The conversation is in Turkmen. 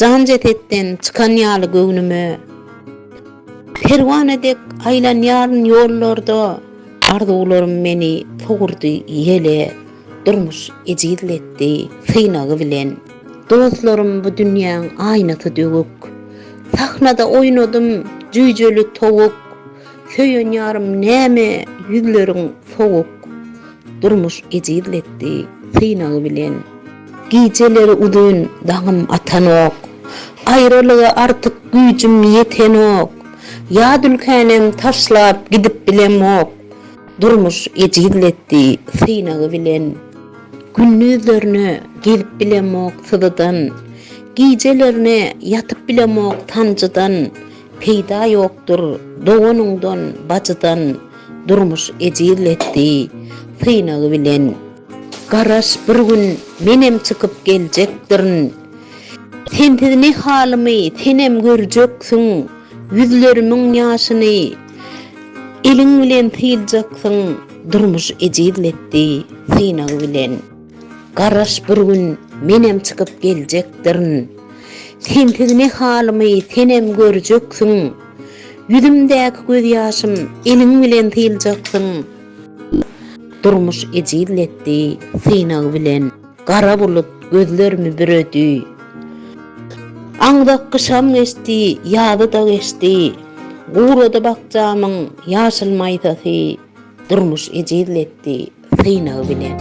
can jetetden çıkan ýaly göwnüme. Perwanedek aýlanýaryn ýollarda arzuwlarym meni pogurdy ýele, durmuş ejizletdi synagy bilen. Dostlarym bu dünýäň aýnaty dögük. Sahnada oýnadym jüýjeli towuk. Söýen ýarym näme ýüzleriň sowuk. Durmuş ejizletdi synagy bilen. Gijeleri udun daňym atanok. Aýralyga artyk güýjüm ýetenok. Ýad ülkenem taşlap gidip bilemok. Durmuş ejizletdi synagy bilen. Gündüzlerine gelip bilemok syzydan. Gijelerine yatıp bilemok tancıdan. Peýda ýokdur doganыңdan bacıdan. Durmuş ejizletdi synagy bilen. Garaş bir gün menem çıkıp geljekdirin. Sen ne halimy tenem görjeksiň. Yüzlerimiň ýaşyny eliň bilen tiýjeksiň. Durmuş ejizletdi synagy bilen. Garaş bir gün menem çıkıp geljekdirin. Sen ne halimy tenem görjeksiň. Yüzümdäki göz ýaşym eliň bilen tiýjeksiň. Durmuş ejizletdi synagy bilen. Gara bulut gözlerimi büredi. Aňdak kışam geçdi, ýazy da geçdi. Gurada bakjamyň ýaşyl maýsasy. Durmuş ejizletdi synagy bilen.